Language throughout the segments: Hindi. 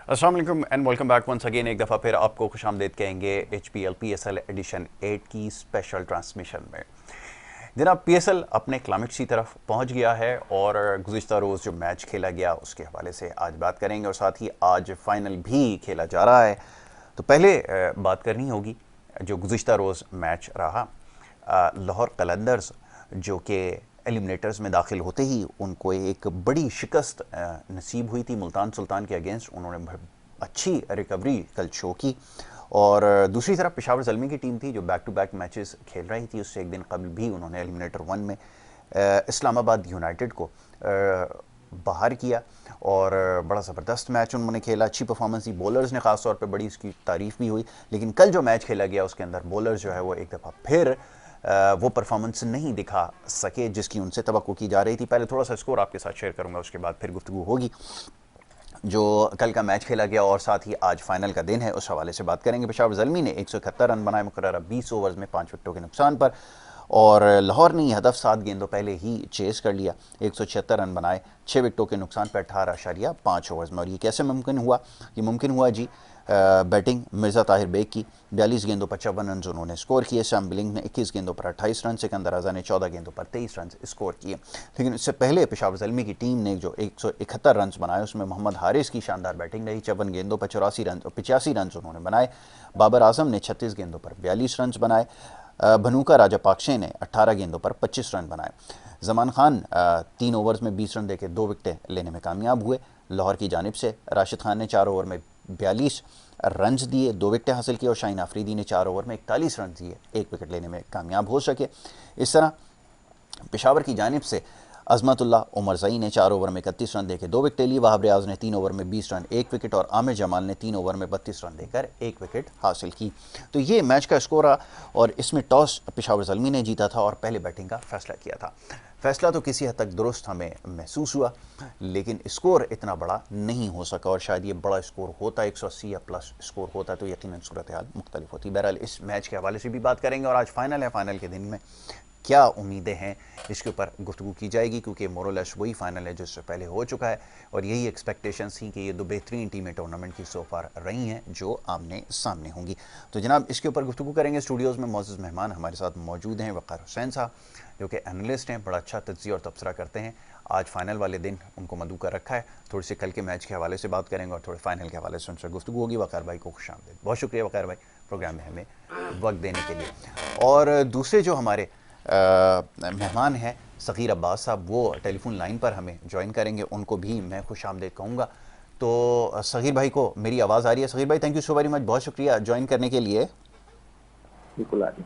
अस्सलाम वालेकुम and welcome back once again. एक दफ़ा फिर आपको खुशामदीद कहेंगे HPL PSL एडिशन 8 की स्पेशल ट्रांसमिशन में। जनाब PSL अपने क्लाइमेक्स की तरफ पहुंच गया है और गुज़िश्ता रोज़ जो मैच खेला गया उसके हवाले से आज बात करेंगे और साथ ही आज फाइनल भी खेला जा रहा है। तो पहले बात करनी होगी जो गुज़िश्ता रोज़ मैच रहा। लाहौर कलंदर्स जो कि एलिमिनेटर्स में दाखिल होते ही उनको एक बड़ी शिकस्त नसीब हुई थी मुल्तान सुल्तान के अगेंस्ट। उन्होंने अच्छी रिकवरी कल शो की। और दूसरी तरफ पेशावर ज़ल्मी की टीम थी जो बैक टू बैक मैचेस खेल रही थी। उससे एक दिन कबल भी उन्होंने एलिमिनेटर 1 में इस्लामाबाद यूनाइटेड को बाहर किया और बड़ा ज़बरदस्त मैच उन्होंने खेला। अच्छी परफॉर्मेंस थी, बॉलर्स ने ख़ास तौर पे बड़ी इसकी तारीफ़ भी हुई। लेकिन कल जो मैच खेला गया उसके अंदर बॉलर्स जो है वो एक दफ़ा फिर वो परफॉर्मेंस नहीं दिखा सके जिसकी उनसे तवक्को की जा रही थी। पहले थोड़ा सा स्कोर आपके साथ शेयर करूंगा, उसके बाद फिर गुफ्तगू होगी जो कल का मैच खेला गया और साथ ही आज फाइनल का दिन है उस हवाले से बात करेंगे। पेशावर ज़ल्मी ने 171 रन बनाए मुकर्ररा 20 ओवर्स में 5 विकेटों के नुकसान पर, और लाहौर ने हदफ 7 गेंदों पहले ही चेस कर लिया। 176 रन बनाए 6 विकेटों के नुकसान पर 18.5 ओवर्स में। और ये कैसे मुमकिन हुआ? ये मुमकिन हुआ जी बैटिंग मिर्ज़ा ताहिर बेग की 42 गेंदों पर 54 रन उन्होंने स्कोर किए। सैम बिलिंग ने 21 गेंदों पर 28 रन, सिकंदर आज़ा ने 14 गेंदों पर 23 रन स्कोर किए। लेकिन इससे पहले पेशावर ज़ल्मी की टीम ने जो 171 रन बनाए उसमें मोहम्मद हारिस की शानदार बैटिंग रही। 54 गेंदों पर 85 रन उन्होंने बनाए। बाबर आजम ने 36 गेंदों पर 42 रन बनाए। भनूका राजापाक्षे ने 18 गेंदों पर 25 रन बनाए। जमान खान 3 ओवर्स में 20 रन देकर 2 विकेटें लेने में कामयाब हुए। लाहौर की जानिब से राशिद खान ने 4 ओवर में 42 रन दिए, 2 विकेटें हासिल की और शाहीन आफरीदी ने 4 ओवर में 41 रन दिए, 1 विकेट लेने में कामयाब हो सके। इस तरह पेशावर की जानिब से अजमतुल्लाह उमर ज़ई ने 4 ओवर में 31 रन देकर 2 विकेटें ली। वहाब रियाज ने 3 ओवर में 20 रन 1 विकेट और आमिर जमाल ने 3 ओवर में 32 रन देकर 1 विकेट हासिल की। तो ये मैच का स्कोर रहा और इसमें टॉस पेशावर ज़ल्मी ने जीता था और पहले बैटिंग का फैसला किया था। फैसला तो किसी हद तक दुरुस्त हमें महसूस हुआ, लेकिन स्कोर इतना बड़ा नहीं हो सका और शायद ये बड़ा स्कोर होता, 180 या प्लस स्कोर होता तो यकीनन सूरत हाल मुख्तलिफ होती। बहरहाल इस मैच के हवाले से भी बात करेंगे और आज फाइनल है। फाइनल के दिन में क्या उम्मीदें हैं इसके ऊपर गुफ्तगू की जाएगी, क्योंकि मोरलेस वही फाइनल है जो इससे पहले हो चुका है और यही एक्सपेक्टेशंस थी कि ये दो बेहतरीन टीमें टूर्नामेंट की सो फार रही हैं जो आमने सामने होंगी। तो जनाब इसके ऊपर गुफ्तगू करेंगे। स्टूडियोज़ में मौजूद मेहमान हमारे साथ मौजूद हैं वक़ार हुसैन साहब जो कि एनालिस्ट हैं, बड़ा अच्छा तज्ज़िया और तबसरा करते हैं। आज फाइनल वाले दिन उनको मदू कर रखा है। थोड़ी सी कल के मैच के हवाले से बात करेंगे और थोड़े फाइनल के हवाले से उनसे गुफ्तगू होगी। वक़ार भाई को खुशामदीद, बहुत शुक्रिया वक़ार भाई प्रोग्राम में हमें वक्त देने के लिए। और दूसरे जो हमारे मेहमान हैं सग़ीर अब्बास साहब, वो टेलीफोन लाइन पर हमें ज्वाइन करेंगे, उनको भी मैं खुशामदीद कहूँगा। तो सग़ीर भाई को मेरी आवाज़ आ रही है? सग़ीर भाई thank you so very much, बहुत शुक्रिया ज्वाइन करने के लिए। बिल्कुल आ रही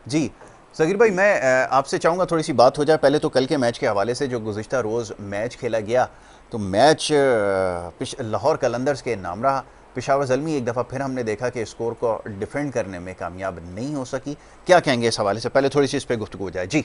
जी सग़ीर भाई, मैं आपसे चाहूँगा थोड़ी सी बात हो जाए पहले तो कल के मैच के हवाले से जो गुज़िश्ता रोज़ मैच खेला गया। तो मैच लाहौर कलंदर्स के नाम रहा। पेशावर ज़ल्मी एक दफ़ा फिर हमने देखा कि स्कोर को डिफेंड करने में कामयाब नहीं हो सकी। क्या कहेंगे इस हवाले से? पहले थोड़ी सी इस पर गुफ्तगू हो जाए जी।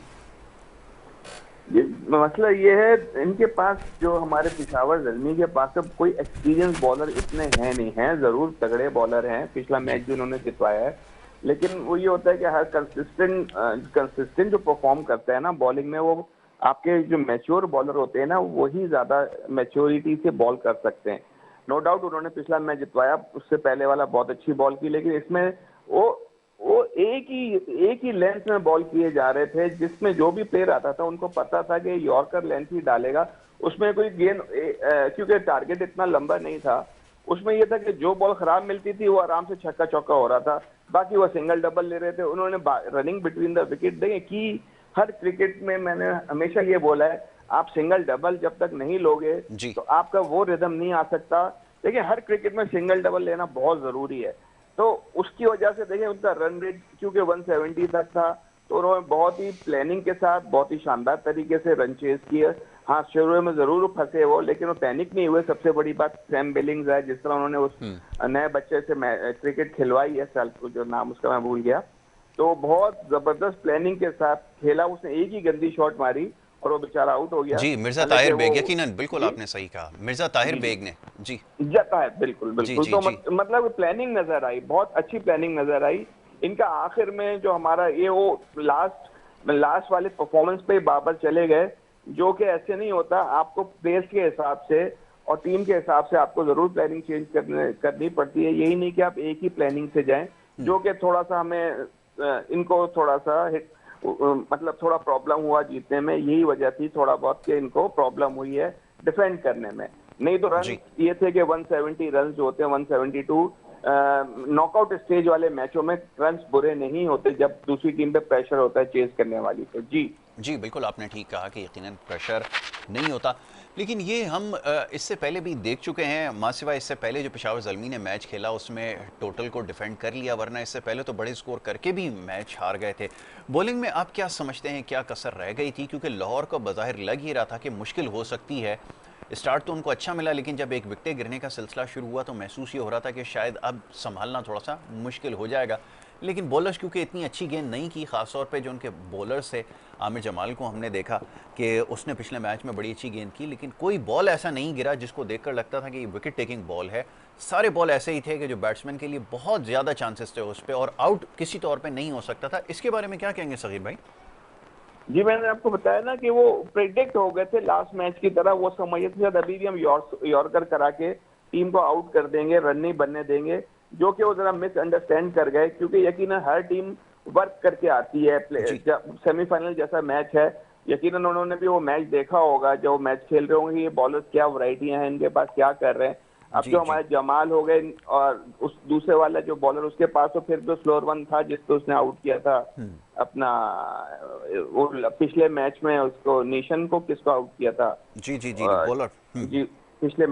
ये मसला ये है, इनके पास जो हमारे पेशावर ज़ल्मी के पास अब कोई एक्सपीरियंस बॉलर इतने हैं नहीं हैं। जरूर तगड़े बॉलर हैं, पिछला मैच भी उन्होंने जितवाया है, लेकिन वो ये होता है कि हर कंसिस्टेंट जो परफॉर्म करता है ना बॉलिंग में, वो आपके जो मैच्योर बॉलर होते हैं ना वही ज्यादा मैच्योरिटी से बॉल कर सकते हैं। नो डाउट उन्होंने पिछला मैच जितवाया, उससे पहले वाला बहुत अच्छी बॉल की, लेकिन इसमें वो वो एक ही लेंथ में बॉल किए जा रहे थे, जिसमें जो भी प्लेयर आता था उनको पता था कि यॉर्कर लेंथ ही डालेगा। उसमें कोई गेंद क्योंकि टारगेट इतना लंबा नहीं था, उसमें यह था कि जो बॉल खराब मिलती थी वो आराम से छक्का चौका हो रहा था, बाकी वो सिंगल डबल ले रहे थे। उन्होंने रनिंग बिटवीन द विकेट देंगे कि हर क्रिकेट में मैंने हमेशा ये बोला है, आप सिंगल डबल जब तक नहीं लोगे जी तो आपका वो रिदम नहीं आ सकता। देखिए हर क्रिकेट में सिंगल डबल लेना बहुत जरूरी है। तो उसकी वजह से देखें उनका रन रेट क्योंकि 170 तक था, तो उन्होंने बहुत ही प्लानिंग के साथ बहुत ही शानदार तरीके से रन चेज किए। हाँ शुरू में जरूर फंसे वो, लेकिन वो पैनिक नहीं हुए। सबसे बड़ी बात सैम बिलिंग्स है, जिस तरह उन्होंने उस नए बच्चे से क्रिकेट खिलवाई है, साल को जो नाम उसका मैं भूल गया, तो बहुत जबरदस्त प्लानिंग के साथ खेला। उसने एक ही गंदी शॉट मारी और वो बेचारा आउट हो गया। जी मिर्ज़ा हालांकि ताहिर वो बेग, यकीनन बिल्कुल जी आपने सही कहा, मिर्ज़ा ताहिर जी जी बेग ने। जी जाता है, बिल्कुल जी बिल्कुल। जी तो जी मतलब प्लानिंग नजर आई, बहुत अच्छी प्लानिंग नजर आई इनका। आखिर में जो हमारा ये वो लास्ट वाले परफॉर्मेंस पे बाबर चले गए, जो कि ऐसे नहीं होता। आपको प्लेयर्स के हिसाब से और टीम के हिसाब से आपको जरूर प्लानिंग चेंज करनी पड़ती है। यही नहीं कि आप एक ही प्लानिंग से जाएं, जो कि थोड़ा सा हमें इनको थोड़ा सा मतलब थोड़ा प्रॉब्लम हुआ जीतने में, यही वजह थी थोड़ा बहुत कि इनको प्रॉब्लम हुई है डिफेंड करने में। नहीं तो रन ये थे कि 170 रन जो होते हैं 172 नॉकआउट स्टेज वाले मैचों में रन्स बुरे नहीं होते जब दूसरी टीम पे प्रेशर होता है चेज करने वाली पे। जी बिल्कुल, आपने ठीक कहा कि यकीनन प्रेशर नहीं होता, लेकिन ये हम इससे पहले भी देख चुके हैं। मां सिवाय इससे पहले जो पेशावर ज़ल्मी ने मैच खेला उसमें टोटल को डिफेंड कर लिया, वरना इससे पहले तो बड़े स्कोर करके भी मैच हार गए थे। बॉलिंग में आप क्या समझते हैं, क्या कसर रह गई थी? क्योंकि लाहौर को बज़ाहिर लग ही रहा था कि मुश्किल हो सकती है। स्टार्ट तो उनको अच्छा मिला, लेकिन जब एक विकेट गिरने का सिलसिला शुरू हुआ तो महसूस ये हो रहा था कि शायद अब संभालना थोड़ा सा मुश्किल हो जाएगा। लेकिन बॉलर्स क्योंकि इतनी अच्छी गेंद नहीं की, ख़ासतौर पे जो उनके बॉलर्स थे, आमिर जमाल को हमने देखा कि उसने पिछले मैच में बड़ी अच्छी गेंद की, लेकिन कोई बॉल ऐसा नहीं गिरा जिसको देखकर लगता था कि ये विकेट टेकिंग बॉल है। सारे बॉल ऐसे ही थे कि जो बैट्समैन के लिए बहुत ज़्यादा चांसेस थे उस पर, और आउट किसी तौर पर नहीं हो सकता था। इसके बारे में क्या कहेंगे सगीर भाई? जी मैंने आपको बताया ना कि वो प्रेडिक्ट हो गए थे लास्ट मैच की तरह। वो समझते थे अभी भी हम यॉर्कर करा के टीम को आउट कर देंगे, रन नहीं बनने देंगे, जो कि वो जरा मिसअंडरस्टैंड कर गए। क्योंकि यकीनन हर टीम वर्क करके आती है, सेमीफाइनल जैसा मैच है, यकीनन उन्होंने भी वो मैच देखा होगा, जो मैच खेल रहे होंगे ये बॉलर्स क्या वैरायटियां हैं इनके पास, क्या कर रहे हैं। अब जो हमारे जमाल हो गए और उस दूसरे वाला जो बॉलर उसके पास तो फिर जो स्लोअर वन था जिसको उसने आउट किया था अपना, वो पिछले मैच में उसको निशन को किसको आउट किया था? जी बॉलर जी पिछले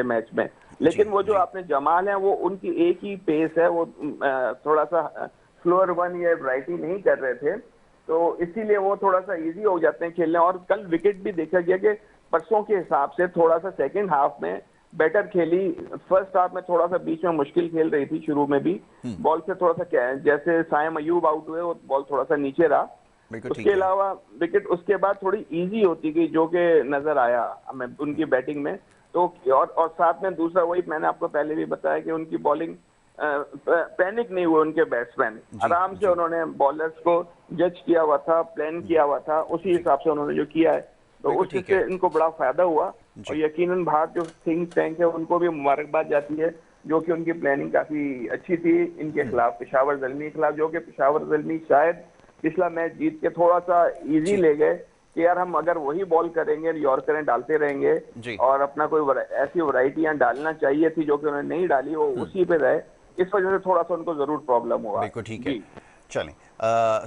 मैच में। लेकिन वो जो आपने जमाल है वो उनकी एक ही पेस है, वो थोड़ा सा स्लोअर वन या वैरायटी नहीं कर रहे थे, तो इसीलिए वो थोड़ा सा इजी हो जाते हैं खेलने। और कल विकेट भी देखा गया कि परसों के हिसाब से थोड़ा सा सेकंड हाफ में बेटर खेली। फर्स्ट हाफ में थोड़ा सा बीच में मुश्किल खेल रही थी शुरू में भी, बॉल से थोड़ा सा, जैसे साइम अयूब आउट हुए वो बॉल थोड़ा सा नीचे रहा। उसके अलावा विकेट उसके बाद थोड़ी इजी होती गई, जो कि नजर आया हमें उनकी बैटिंग में। तो और साथ में दूसरा वही मैंने आपको पहले भी बताया कि उनकी बॉलिंग पैनिक नहीं हुए उनके बैट्समैन, आराम से उन्होंने बॉलर्स को जज किया हुआ था, प्लान किया हुआ था, उसी हिसाब से उन्होंने जो किया है, तो उससे इनको बड़ा फायदा हुआ। और यकीनन भारत जो थिंक टैंक है उनको भी मुबारकबाद जाती है, जो कि उनकी प्लानिंग काफी अच्छी थी इनके खिलाफ, पेशावर ज़ल्मी के खिलाफ, जो कि पेशावर ज़ल्मी शायद पिछला मैच जीत के थोड़ा सा इजी ले गए कि यार हम अगर वही बॉल करेंगे, यॉर्कर डालते रहेंगे और अपना कोई ऐसी वैरायटियां डालना चाहिए थी जो कि उन्होंने नहीं डाली, वो उसी पे रहे, इस वजह से थोड़ा सा उनको जरूर प्रॉब्लम हुआ। बिल्कुल ठीक है। चलें,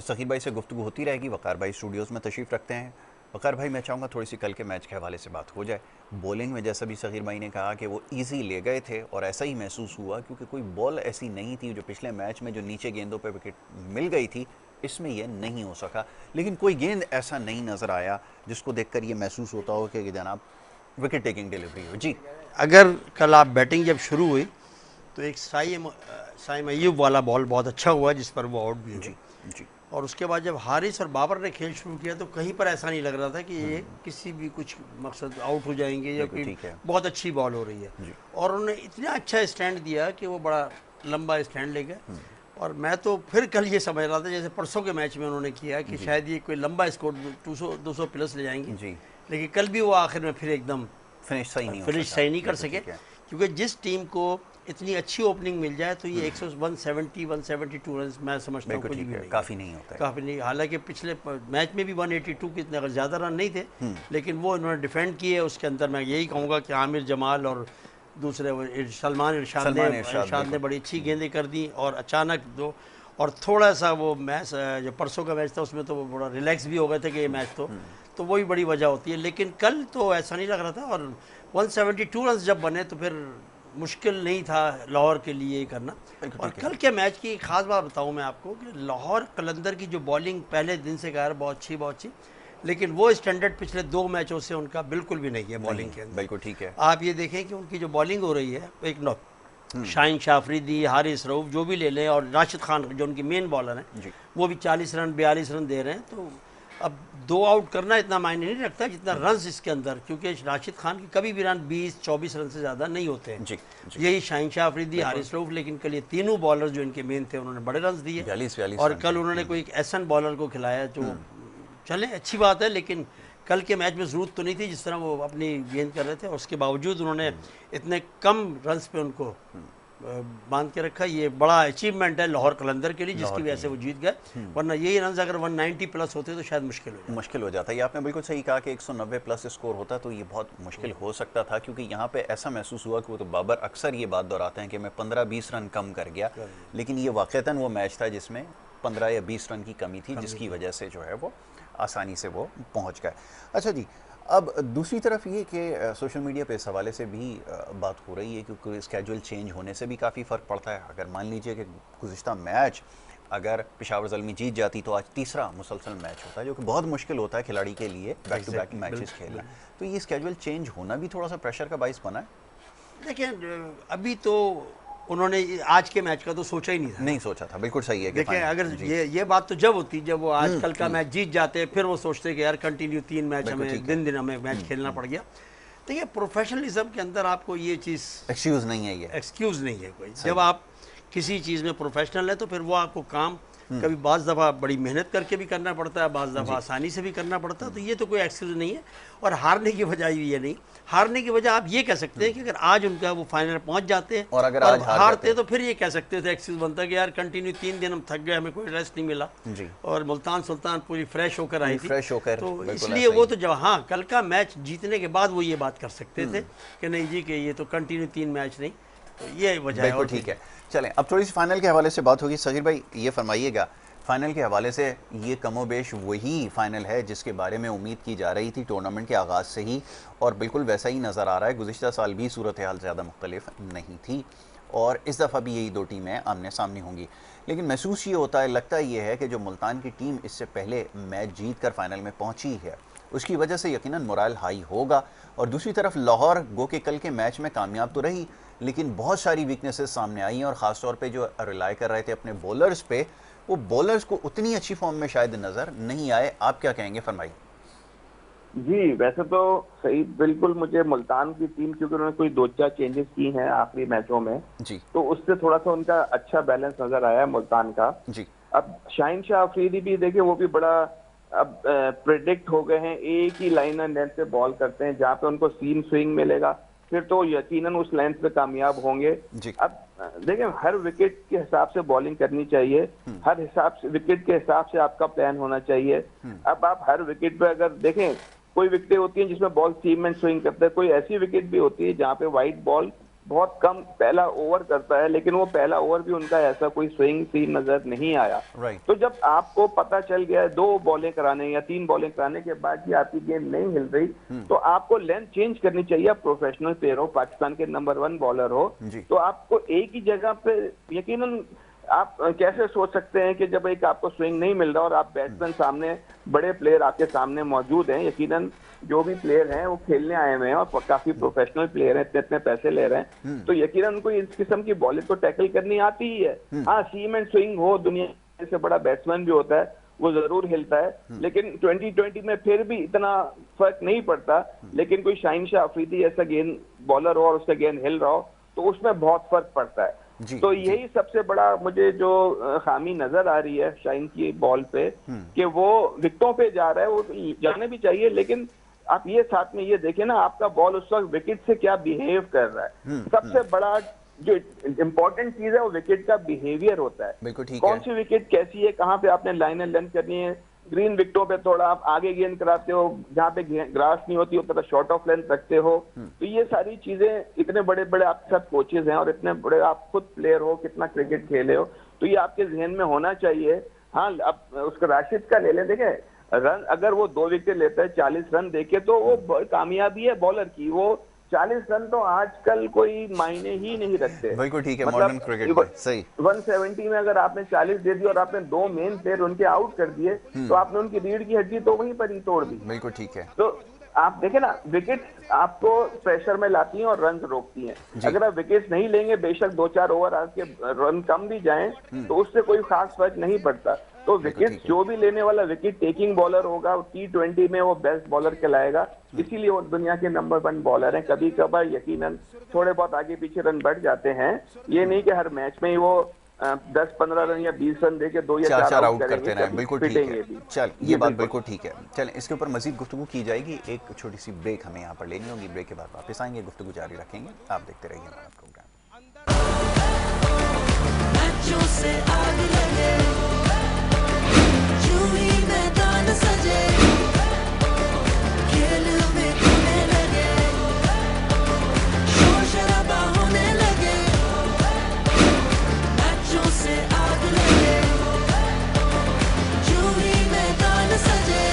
सखीर भाई से गुफ्तगू होती रहेगी। वकार भाई स्टूडियोज़ में तशरीफ़ रखते हैं। वकार भाई, मैं चाहूँगा थोड़ी सी कल के मैच के हवाले से बात हो जाए। बॉलिंग में जैसा भी सगीर भाई ने कहा कि वो इजी ले गए थे, और ऐसा ही महसूस हुआ क्योंकि कोई बॉल ऐसी नहीं थी जो पिछले मैच में जो नीचे गेंदों पे विकेट मिल गई थी, इसमें यह नहीं हो सका। लेकिन कोई गेंद ऐसा नहीं नज़र आया जिसको देखकर ये महसूस होता हो कि जनाब विकेट टेकिंग डिलीवरी हो। जी, अगर कल आप बैटिंग जब शुरू हुई तो एक साइम अयूब वाला बॉल बहुत अच्छा हुआ जिस पर वो आउट भी हुई। जी। और उसके बाद जब हारिस और बाबर ने खेल शुरू किया तो कहीं पर ऐसा नहीं लग रहा था कि ये किसी भी कुछ मकसद आउट हो जाएंगे या कोई बहुत अच्छी बॉल हो रही है। और उन्होंने इतना अच्छा स्टैंड दिया कि वो बड़ा लंबा स्टैंड ले गए। और मैं तो फिर कल ये समझ रहा था जैसे परसों के मैच में उन्होंने किया कि शायद ये कोई लंबा स्कोर 200 प्लस ले जाएंगे, लेकिन कल भी वो आखिर में फिर एकदम फिनिश सही नहीं कर सके। क्योंकि जिस टीम को इतनी अच्छी ओपनिंग मिल जाए तो ये 172 रन मैं समझता हूँ कुछ भी नहीं, काफ़ी नहीं होता है, काफ़ी नहीं। हालांकि पिछले मैच में भी 182 के इतने ज़्यादा रन नहीं थे, लेकिन वो इन्होंने डिफेंड किए। उसके अंदर मैं यही कहूँगा कि आमिर जमाल और दूसरे सलमान इरशाद ने बड़ी अच्छी गेंदें कर दी। और अचानक और थोड़ा सा वो मैच जो परसों का मैच था उसमें तो वो बड़ा रिलैक्स भी हो गए थे कि ये मैच तो वही बड़ी वजह होती है। लेकिन कल तो ऐसा नहीं लग रहा था। और 172 रन जब बने तो फिर मुश्किल नहीं था लाहौर के लिए करना। और कल के मैच की खास बात बताऊं मैं आपको कि लाहौर कलंदर की जो बॉलिंग पहले दिन से कह रहा बहुत अच्छी, लेकिन वो स्टैंडर्ड पिछले 2 मैचों से उनका बिल्कुल भी नहीं है बॉलिंग के अंदर। बिल्कुल ठीक है। आप ये देखें कि उनकी जो बॉलिंग हो रही है, एक शाहीन शाह अफरीदी, हारिस रऊफ जो भी ले लें, और राशिद खान जो उनकी मेन बॉलर हैं, वो भी 40 रन 42 रन दे रहे हैं। तो अब 2 आउट करना इतना मायने नहीं रखता जितना रन्स इसके अंदर, क्योंकि राशिद खान के कभी भी रन 20-24 रन से ज़्यादा नहीं होते हैं। यही शाहीन शाह अफरीदी, हारिस रऊफ, लेकिन कल ये तीनों बॉलर जो इनके मेन थे उन्होंने बड़े रन दिए। और कल उन्होंने कोई एक ऐसा बॉलर को खिलाया जो चले अच्छी बात है, लेकिन कल के मैच में ज़रूरत तो नहीं थी जिस तरह वो अपनी गेंद कर रहे थे, और उसके बावजूद उन्होंने इतने कम रन्स पे उनको बांध के रखा। ये बड़ा अचीवमेंट है लाहौर कलंदर के लिए, जिसकी वजह से वो जीत गए, वरना यही रन अगर 190 प्लस होते तो शायद मुश्किल हो जाता। ये आपने बिल्कुल सही कहा कि 190 प्लस स्कोर होता तो ये बहुत मुश्किल हो सकता था, क्योंकि यहाँ पे ऐसा महसूस हुआ कि वो तो बाबर अक्सर ये बात दोहराते हैं कि मैं 15-20 रन कम कर गया, लेकिन ये वाक़तन वो मैच था जिसमें 15 या 20 रन की कमी थी, जिसकी वजह से जो है वो आसानी से वो पहुँच गए। अच्छा जी, अब दूसरी तरफ ये कि सोशल मीडिया पे इस हवाले से भी बात हो रही है क्योंकि स्केड्यूल चेंज होने से भी काफ़ी फ़र्क पड़ता है। अगर मान लीजिए कि गुज़िश्ता मैच अगर पेशावर ज़ल्मी जीत जाती तो आज तीसरा मुसलसल मैच होता है, जो कि बहुत मुश्किल होता है खिलाड़ी के लिए बैक टू बैक मैचेस खेलना। तो ये स्केड्यूल चेंज होना भी थोड़ा सा प्रेशर का बाइस बना है। देखिए अभी तो उन्होंने आज के मैच का तो सोचा ही नहीं सोचा था, बिल्कुल सही है। देखिए अगर ये बात तो जब होती जब वो आज कल का मैच जीत जाते, फिर वो सोचते कि यार कंटिन्यू 3 मैच हमें दिन हमें मैच खेलना पड़ गया। देखिए प्रोफेशनलिज्म के अंदर आपको ये चीज़ एक्सक्यूज़ नहीं है, ये एक्सक्यूज़ नहीं है कोई। जब आप किसी चीज़ में प्रोफेशनल है तो फिर वो आपको काम कभी बाज़ दफ़ा बड़ी मेहनत करके भी करना पड़ता है, बाज़ दफ़ा आसानी से भी करना पड़ता है, तो ये तो कोई एक्सक्यूज़ नहीं है। और हारने की वजह ये नहीं, हारने की वजह आप ये कह सकते हैं कि अगर आज उनका वो फाइनल पहुंच जाते हैं और अगर आज हारते तो फिर ये कह सकते थे, एक्सक्यूज़ बनता कि यार कंटिन्यू 3 दिन हम थक गए, हमें कोई रेस्ट नहीं मिला जी। और मुल्तान सुल्तान पूरी फ्रेश होकर आई थी, फ्रेश होकर, तो इसलिए वो तो जब हाँ कल का मैच जीतने के बाद वो ये बात कर सकते थे कि नहीं जी कि ये तो कंटिन्यू 3 मैच नहीं, तो ये वजह है। ठीक है, चलें अब थोड़ी सी फाइनल के हवाले से बात होगी। सगीर भाई ये फरमाइएगा, फाइनल के हवाले से ये कमोबेश वही फाइनल है जिसके बारे में उम्मीद की जा रही थी टूर्नामेंट के आगाज़ से ही, और बिल्कुल वैसा ही नज़र आ रहा है। गुज़िश्ता साल भी सूरत हाल ज़्यादा मुख्तलिफ नहीं थी और इस दफ़ा भी यही दो टीमें आमने सामने होंगी, लेकिन महसूस ये होता है, लगता ये है कि जो मुल्तान की टीम इससे पहले मैच जीत कर फाइनल में पहुँची है उसकी वजह से यकीनन मोराल हाई होगा। और दूसरी तरफ लाहौर गो के कल के मैच में कामयाब तो रही, लेकिन बहुत सारी वीकनेसेस सामने आई हैं और ख़ास तौर पे जो रिलाई कर रहे थे अपने बॉलर्स पे, वो बॉलर्स को उतनी अच्छी फॉर्म में शायद नज़र नहीं आए। आप क्या कहेंगे, फरमाइए। जी वैसे तो सही बिल्कुल, मुझे मुल्तान की टीम क्योंकि उन्होंने कोई 2-4 चेंजेस की हैं आखिरी मैचों में जी, तो उससे थोड़ा सा उनका अच्छा बैलेंस नजर आया मुल्तान का जी। अब शाहीन शाह अफरीदी भी देखिए वो भी बड़ा अब प्रेडिक्ट हो गए हैं, एक ही लाइन एंड लेंथ से बॉल करते हैं, जहाँ पे उनको सीम स्विंग मिलेगा फिर तो यकीनन उस लेंथ पे कामयाब होंगे जी। अब देखिए हर विकेट के हिसाब से बॉलिंग करनी चाहिए, हर हिसाब से विकेट के हिसाब से आपका प्लान होना चाहिए। अब आप हर विकेट पे अगर देखें, कोई विकेटें होती हैं जिसमें बॉल सीम में स्विंग करता है, कोई ऐसी विकेट भी होती है जहाँ पे वाइड बॉल बहुत कम पहला ओवर करता है, लेकिन वो पहला ओवर भी उनका ऐसा कोई स्विंग सीन नजर नहीं आया। तो जब आपको पता चल गया 2 बॉलें कराने या 3 बॉलें कराने के बाद भी आपकी गेंद नहीं हिल रही, तो आपको लेंथ चेंज करनी चाहिए। आप प्रोफेशनल प्लेयर हो, पाकिस्तान के नंबर 1 बॉलर हो, तो आपको एक ही जगह पे यकीनन आप कैसे सोच सकते हैं कि जब एक आपको स्विंग नहीं मिल रहा और आप बैट्समैन सामने, बड़े प्लेयर आपके सामने मौजूद हैं, यकीनन जो भी प्लेयर हैं वो खेलने आए हुए हैं और काफी प्रोफेशनल प्लेयर हैं, इतने पैसे ले रहे हैं, तो यकीनन उनको इस किस्म की बॉलिंग को टैकल करनी आती ही है। हाँ सीम एंड स्विंग हो, दुनिया से बड़ा बैट्समैन भी होता है वो जरूर हिलता है, लेकिन 2020 में फिर भी इतना फर्क नहीं पड़ता। लेकिन कोई शाहीन शाह अफरीदी ऐसा गेंद बॉलर हो और उसका गेंद हिल रहा हो तो उसमें बहुत फर्क पड़ता है। तो यही सबसे बड़ा मुझे जो खामी नजर आ रही है शाहीन की बॉल पे कि वो विकेटों पे जा रहा है, वो जाने भी चाहिए, लेकिन आप ये साथ में ये देखें ना आपका बॉल उस वक्त विकेट से क्या बिहेव कर रहा है। सबसे बड़ा जो इम्पोर्टेंट चीज है वो विकेट का बिहेवियर होता है। बिल्कुल ठीक है, कौन सी विकेट कैसी है, कहाँ पे आपने लाइन एंड लेंथ करनी है। ग्रीन विकेटों पे थोड़ा आप आगे गेंद कराते हो, जहाँ पे ग्रास नहीं होती हो थोड़ा शॉर्ट ऑफ लेंथ रखते हो। तो ये सारी चीजें, इतने बड़े बड़े आपके साथ कोचेज हैं और इतने बड़े आप खुद प्लेयर हो, कितना क्रिकेट खेले हो, तो ये आपके जहन में होना चाहिए। हाँ अब उसका राशिद का ले लें, देखें रन अगर वो 2 विकेट लेता है 40 रन देके तो वो कामयाबी है बॉलर की। वो 40 रन तो आजकल कोई मायने ही नहीं रखते। बिल्कुल ठीक है, मॉडर्न क्रिकेट में सही। 170 में अगर आपने 40 दे दी और आपने 2 मेन प्लेयर उनके आउट कर दिए तो आपने उनकी रीढ़ की हड्डी तो वहीं पर ही तोड़ दी। बिल्कुल ठीक है। तो आप देखें ना, विकेट आपको प्रेशर में लाती हैं और रन रोकती हैं। अगर आप विकेट नहीं लेंगे, बेशक 2-4 ओवर आपके रन कम भी जाएं तो उससे कोई खास फर्क नहीं पड़ता। तो विकेट जो भी लेने वाला विकेट टेकिंग बॉलर होगा, T20 में वो बेस्ट बॉलर कहलाएगा, इसीलिए वो दुनिया के नंबर 1 बॉलर हैं। कभी कभार यकीनन थोड़े बहुत आगे पीछे रन बढ़ जाते हैं, ये नहीं कि हर मैच में ही वो 10-15 रन या 20 रन देके 2 या 4 4 आउट करते रहे, बिल्कुल ठीक है। भी। चल ये बात बिल्कुल ठीक है। चलें इसके ऊपर मजीद गुफ्तगू की जाएगी, एक छोटी सी ब्रेक हमें यहाँ पर लेनी होगी, ब्रेक के बाद वापस आएंगे, गुफ्तगू जारी रखेंगे, आप देखते रहिए हमारा प्रोग्राम। से आग लगे, यूं ही मैदान सजे, खेल में होने लगे, शोर शराबा होने लगे, मैचों से आग लगे, यूं ही मैदान सजे,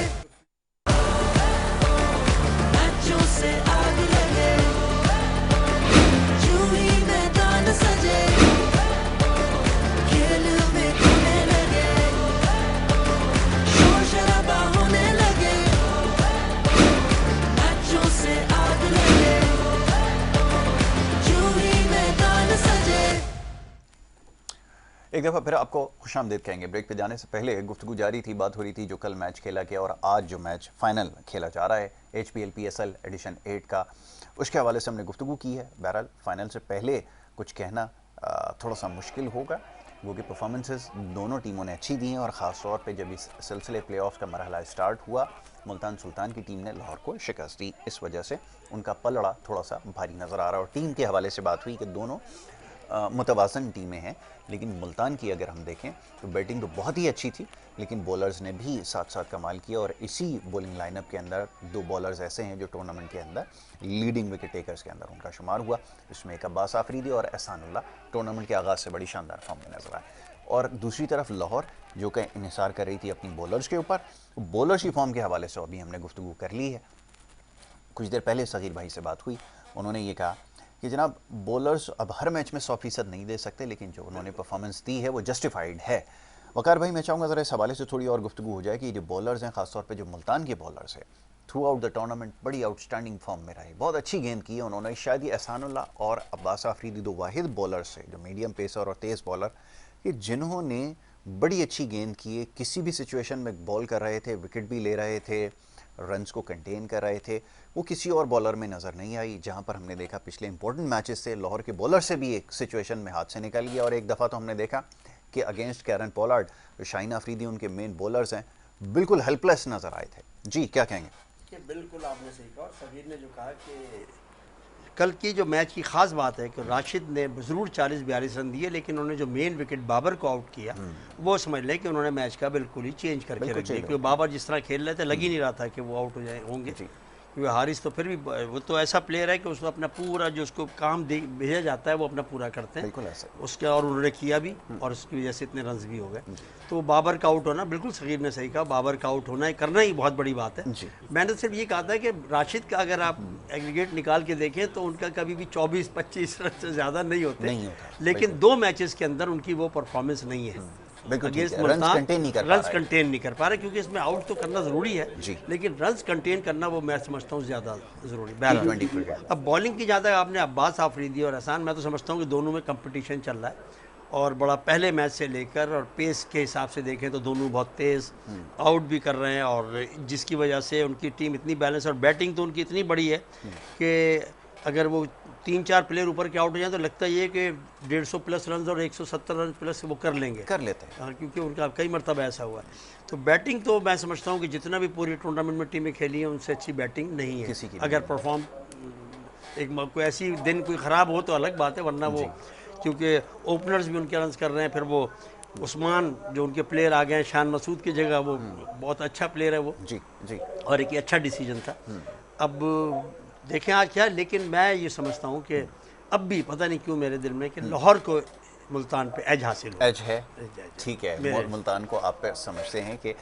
मैचों से आग लगे, यूं ही मैदान सजे, एक दफ़ा फिर आपको खुशामदीद कहेंगे। ब्रेक पे जाने से पहले गुफ्तगू जारी थी, बात हो रही थी जो कल मैच खेला गया और आज जो मैच फाइनल खेला जा रहा है HPL PSL एडिशन 8 का, उसके हवाले से हमने गुफ्तगू की है। बहरहाल फाइनल से पहले कुछ कहना थोड़ा सा मुश्किल होगा, वो कि परफॉर्मेंसेस दोनों टीमों ने अच्छी दी हैं और ख़ास तौर पे जब इस सिलसिले प्लेऑफ्स का मरहला स्टार्ट हुआ, मुल्तान सुल्तान की टीम ने लाहौर को शिकस्त दी, इस वजह से उनका पलड़ा थोड़ा सा भारी नज़र आ रहा है। और टीम के हवाले से बात हुई कि दोनों मुतवाज़न टीमें हैं, लेकिन मुल्तान की अगर हम देखें तो बैटिंग तो बहुत ही अच्छी थी, लेकिन बॉलर्स ने भी साथ साथ कमाल किया और इसी बॉलिंग लाइनअप के अंदर 2 बॉलर्स ऐसे हैं जो टूर्नामेंट के अंदर लीडिंग विकेट टेकर्स के अंदर उनका शुमार हुआ, इसमें एक अब्बास आफरीदी और एहसानुल्लाह टूर्नामेंट के आगाज़ से बड़ी शानदार फॉर्म में नजर आए। और दूसरी तरफ लाहौर जो कि इन्हिसार कर रही थी अपनी बॉलर्स के ऊपर, बॉलर्स की फॉर्म के हवाले से अभी हमने गुफ्तगू कर ली है। कुछ देर पहले सगीर भाई से बात हुई, उन्होंने ये कहा कि जनाब बॉलर्स अब हर मैच में 100% नहीं दे सकते, लेकिन जो उन्होंने परफॉर्मेंस दी है वो जस्टिफाइड है। वकार भाई मैं चाहूँगा ज़रा इस हवाले से थोड़ी और गुफ्तगू हो जाए कि जो बॉलर्स हैं, ख़ासतौर पे जो मुल्तान के बॉलर्स हैं, थ्रू आउट द टूर्नामेंट बड़ी आउटस्टैंडिंग फॉर्म में रहे, बहुत अच्छी गेंद की है उन्होंने। शायद ये एहसानुल्लाह और अब्बास आफरीदी 2 वाहिद बॉलर्स है जो मीडियम पेसर और तेज़ बॉलर कि जिन्होंने बड़ी अच्छी गेंद की है, किसी भी सिचुएशन में बॉल कर रहे थे, विकेट भी ले रहे थे, रन्स को कंटेन कर रहे थे, वो किसी और बॉलर में नज़र नहीं आई। जहां पर हमने देखा पिछले इंपॉर्टेंट मैचेस से लाहौर के बॉलर से भी एक सिचुएशन में हाथ से निकल गया और एक दफ़ा तो हमने देखा कि अगेंस्ट कैरन पोलार्ड जो शाहीन अफरीदी उनके मेन बॉलर्स हैं, बिल्कुल हेल्पलेस नज़र आए थे। जी क्या कहेंगे? कि बिल्कुल आपने सही कहा, सगीर ने जो कहा कि कल की जो मैच की ख़ास बात है कि राशिद ने ज़रूर 40-42 रन दिए, लेकिन उन्होंने जो मेन विकेट बाबर को आउट किया वो समझ लें कि उन्होंने मैच का बिल्कुल ही चेंज करके रख दिया, क्योंकि बाबर जिस तरह खेल रहे थे लग ही नहीं रहा था कि वो आउट हो जाए होंगे, क्योंकि हारिस तो फिर भी वो तो ऐसा प्लेयर है कि उसको अपना पूरा जो उसको काम भेजा जाता है वो अपना पूरा करते हैं, उसके और उन्होंने किया भी और उसकी वजह से इतने रन भी हो गए। तो बाबर का आउट होना, बिल्कुल सगीर ने सही कहा, बाबर का आउट होना करना ही बहुत बड़ी बात है। मैंने सिर्फ ये कहा था कि राशिद का अगर आप एग्रीगेट निकाल के देखें तो उनका कभी भी 24-25 रन से ज़्यादा नहीं होते, लेकिन 2 मैचेस के अंदर उनकी वो परफॉर्मेंस नहीं है अगेंस्ट मुल्तान, रन्स कंटेन नहीं कर पा रहे, क्योंकि इसमें आउट तो करना ज़रूरी है लेकिन रन्स कंटेन करना वो मैं समझता हूँ ज़्यादा ज़रूरी। अब बॉलिंग की ज़्यादा आपने अब्बास आफरीदी और एहसान, मैं तो समझता हूँ कि दोनों में कंपटीशन चल रहा है और बड़ा पहले मैच से लेकर और पेस के हिसाब से देखें तो दोनों बहुत तेज़ आउट भी कर रहे हैं और जिसकी वजह से उनकी टीम इतनी बैलेंस और बैटिंग तो उनकी इतनी बड़ी है कि अगर वो 3-4 प्लेयर ऊपर के आउट हो जाए तो लगता ये कि 150 प्लस रन और 170 रन प्लस वो कर लेंगे, कर लेते हैं, क्योंकि उनका कई मरतबा ऐसा हुआ है। तो बैटिंग तो मैं समझता हूँ कि जितना भी पूरी टूर्नामेंट में टीमें खेली हैं उनसे अच्छी बैटिंग नहीं है किसी की। अगर परफॉर्म एक कोई ऐसी दिन कोई ख़राब हो तो अलग बात है, वरना वो क्योंकि ओपनर्स भी उनके रन कर रहे हैं, फिर वो उस्मान जो उनके प्लेयर आ गए हैं शान मसूद की जगह, वो बहुत अच्छा प्लेयर है वो जी और एक अच्छा डिसीजन था। अब देखें आज क्या, लेकिन मैं ये समझता हूँ कि अब भी पता नहीं क्यों मेरे दिल में कि लाहौर को मुल्तान पे एज हासिल हो, एज है, ठीक है, मुल्तान को आप समझते हैं कि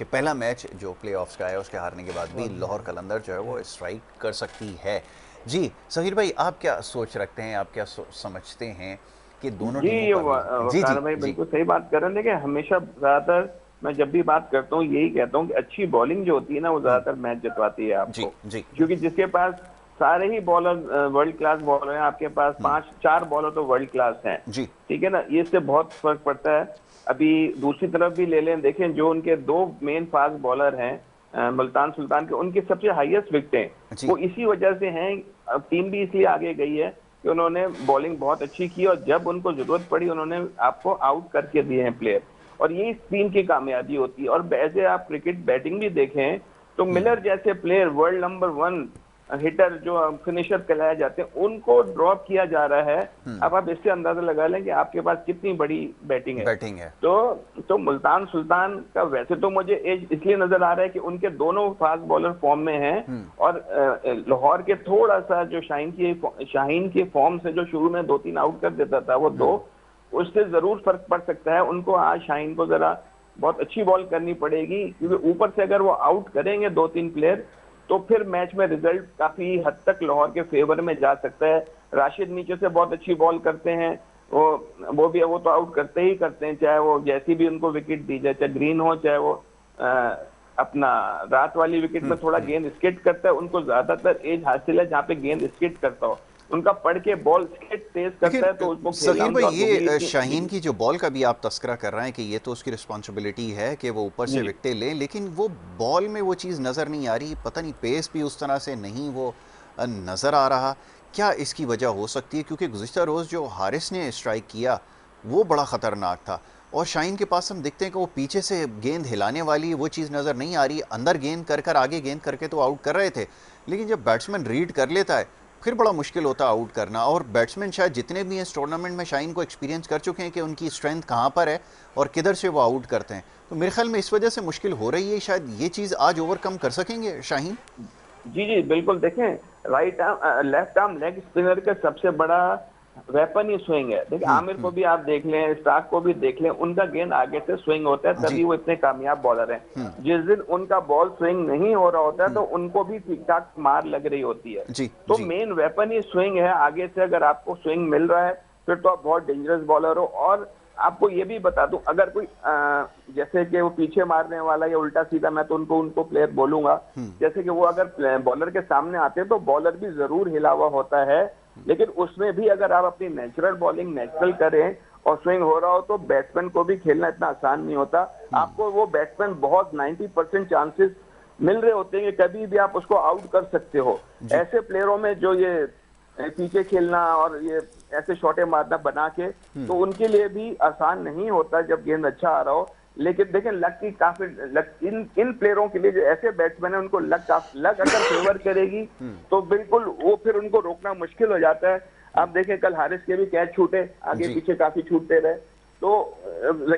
पहला मैच जो प्लेऑफ्स का है उसके हारने के बाद भी लाहौर कलंदर जो है वो स्ट्राइक कर सकती है। जी सगीर भाई आप क्या सोच रखते हैं, आप क्या समझते हैं कि दोनों जी भाई बिल्कुल सही बात कर रहे हैं। देखिए हमेशा ज़्यादातर मैं जब भी बात करता हूँ यही कहता हूँ कि अच्छी बॉलिंग जो होती है ना वो ज्यादातर मैच जितवाती है आपको, क्योंकि जिसके पास सारे ही बॉलर वर्ल्ड क्लास बॉलर हैं, आपके पास 5-4 बॉलर तो वर्ल्ड क्लास हैं, ठीक है ना, ये इससे बहुत फर्क पड़ता है। अभी दूसरी तरफ भी ले लें, देखें जो उनके 2 मेन फास्ट बॉलर हैं मुल्तान सुल्तान के, उनकी सबसे हाईएस्ट विकेटें वो इसी वजह से हैं, टीम भी इसलिए आगे गई है कि उन्होंने बॉलिंग बहुत अच्छी की और जब उनको जरूरत पड़ी उन्होंने आपको आउट करके दिए हैं प्लेयर, और ये इस टीम की कामयाबी होती है। और ऐसे आप क्रिकेट बैटिंग भी देखें तो मिलर जैसे प्लेयर, वर्ल्ड नंबर 1 हिटर जो फिनिशर कहलाए जाते हैं, उनको ड्रॉप किया जा रहा है। अब आप इससे अंदाजा लगा लें कि आपके पास कितनी बड़ी बैटिंग है। तो मुल्तान सुल्तान का वैसे तो मुझे एज इसलिए नजर आ रहा है कि उनके दोनों फास्ट बॉलर फॉर्म में हैं, और लाहौर के थोड़ा सा जो शाहीन के फॉर्म से जो शुरू में 2-3 आउट कर देता था वो 2, उससे जरूर फर्क पड़ सकता है। उनको आज शाहीन को जरा बहुत अच्छी बॉल करनी पड़ेगी, क्योंकि ऊपर से अगर वो आउट करेंगे 2-3 प्लेयर तो फिर मैच में रिजल्ट काफी हद तक लाहौर के फेवर में जा सकता है। राशिद नीचे से बहुत अच्छी बॉल करते हैं, वो तो आउट करते ही करते हैं, चाहे वो जैसी भी उनको विकेट दी जाए, चाहे ग्रीन हो चाहे वो अपना रात वाली विकेट में थोड़ा गेंद स्किट करता है। उनको ज्यादातर एज हासिल है जहाँ पे गेंद स्किट करता हो, उनका पढ़ के बॉल स्किट तेज करता है तो उसको सगीर भाई, ये शाहीन की जो बॉल का भी आप तस्करा कर रहे हैं कि ये तो उसकी रिस्पॉन्सिबिलिटी है कि वो ऊपर से विकेटें ले, लेकिन वो बॉल में वो चीज़ नज़र नहीं आ रही, पता नहीं पेस भी उस तरह से नहीं वो नज़र आ रहा। क्या इसकी वजह हो सकती है? क्योंकि गुज़िश्ता रोज़ जो हारिस ने स्ट्राइक किया वो बड़ा ख़तरनाक था, और शाहीन के पास हम देखते हैं कि वो पीछे से गेंद हिलाने वाली वो चीज़ नज़र नहीं आ रही। अंदर गेंद कर आगे गेंद करके तो आउट कर रहे थे, लेकिन जब बैट्समैन रीड कर लेता है फिर बड़ा मुश्किल होता है आउट करना। और बैट्समैन शायद जितने भी इस टूर्नामेंट में शाहीन को एक्सपीरियंस कर चुके हैं कि उनकी स्ट्रेंथ कहाँ पर है और किधर से वो आउट करते हैं, तो मेरे ख्याल में इस वजह से मुश्किल हो रही है। शायद ये चीज़ आज ओवरकम कर सकेंगे शाहीन। जी बिल्कुल। देखें, लेफ्ट आर्म लेग स्पिनर का सबसे बड़ा वेपन ही स्विंग है। देखिए आमिर को भी आप देख लें, स्टार्क को भी देख लें, उनका गेंद आगे से स्विंग होता है, तभी वो इतने कामयाब बॉलर हैं। जिस दिन उनका बॉल स्विंग नहीं हो रहा होता है तो उनको भी ठीक ठाक मार लग रही होती है। तो मेन वेपन ही स्विंग है। आगे से अगर आपको स्विंग मिल रहा है फिर तो आप बहुत डेंजरस बॉलर हो। और आपको ये भी बता दूं, अगर कोई जैसे कि वो पीछे मारने वाला या उल्टा सीधा, मैं तो उनको प्लेयर बोलूंगा, जैसे कि वो अगर बॉलर के सामने आते हैं तो बॉलर भी जरूर हिला हुआ होता है, लेकिन उसमें भी अगर आप अपनी नेचुरल बॉलिंग नेचुरल करें और स्विंग हो रहा हो तो बैट्समैन को भी खेलना इतना आसान नहीं होता। आपको वो बैट्समैन बहुत 90% चांसेस मिल रहे होते हैं कि कभी भी आप उसको आउट कर सकते हो। ऐसे प्लेयरों में जो ये पीछे खेलना और ये ऐसे शॉटे मारना बना के, तो उनके लिए भी आसान नहीं होता जब गेंद अच्छा आ रहा हो। लेकिन देखें लक की काफी इन प्लेयरों के लिए जो ऐसे बैट्समैन है उनको लक अगर फेवर करेगी तो बिल्कुल वो फिर उनको रोकना मुश्किल हो जाता है। आप देखें कल हारिस के भी कैच छूटे, आगे पीछे काफी छूटते रहे। तो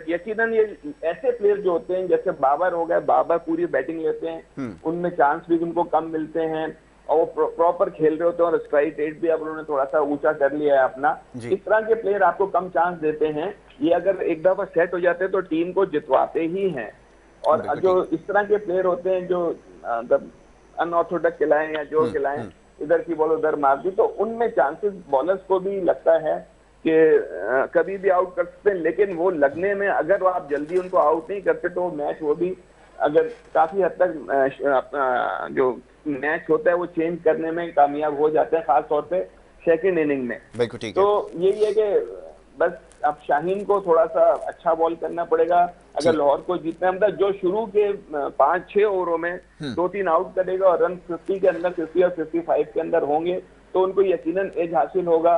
यकीनन ये ऐसे प्लेयर जो होते हैं जैसे बाबर हो गए, बाबर पूरी बैटिंग लेते हैं, उनमें चांस भी उनको कम मिलते हैं और वो प्रॉपर खेल रहे होते हैं, और स्ट्राइक रेट भी अब उन्होंने थोड़ा सा ऊंचा कर लिया है अपना। इस तरह के प्लेयर आपको कम चांस देते हैं। ये अगर एक दफा सेट हो जाते हैं तो टीम को जितवाते ही हैं। और जो इस तरह के प्लेयर होते हैं जो अनऑर्थोडॉक्स खिलाएं या जो खिलाएं, इधर की बॉल उधर मार दी, तो उनमें चांसेस बॉलर्स को भी लगता है कि कभी भी आउट कर सकते हैं। लेकिन वो लगने में अगर आप जल्दी उनको आउट नहीं करते तो मैच वो भी अगर काफी हद तक जो मैच होता है वो चेंज करने में कामयाब हो जाते हैं, खासतौर पे सेकंड इनिंग में। तो यही है कि बस अब शाहीन को थोड़ा सा अच्छा बॉल करना पड़ेगा अगर लाहौर को जीतना है। मतलब जो शुरू के 5-6 ओवरों में 2-3 आउट करेगा और रन 50 के अंदर, 50 और 55 के अंदर होंगे तो उनको यकीनन एज हासिल होगा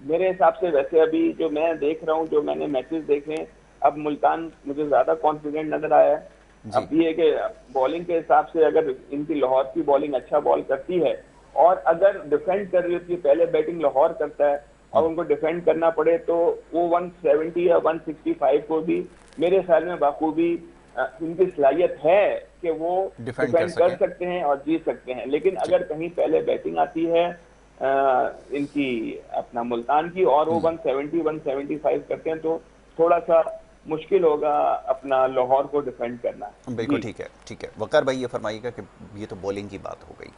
मेरे हिसाब से। वैसे अभी जो मैं देख रहा हूँ, जो मैंने मैचेस देखे हैं, अब मुल्तान मुझे ज्यादा कॉन्फिडेंट नजर आया है। अब ये कि बॉलिंग के हिसाब से अगर इनकी लाहौर की बॉलिंग अच्छा बॉल करती है और अगर डिफेंड कर रही होती है, पहले बैटिंग लाहौर करता है और उनको डिफेंड करना पड़े तो वो 170 या 165 को भी मेरे ख्याल में बाखूबी इनकी सलाहियत है कि वो डिफेंड कर सकते हैं और जीत सकते हैं। लेकिन अगर कहीं पहले बैटिंग आती है इनकी अपना मुल्तान की और वो 170-175 करते हैं तो थोड़ा सा मुश्किल होगा अपना लाहौर को डिफेंड करना। बिल्कुल ठीक है। वकार भाई ये फरमाइएगा कि ये तो बॉलिंग की बात हो गई,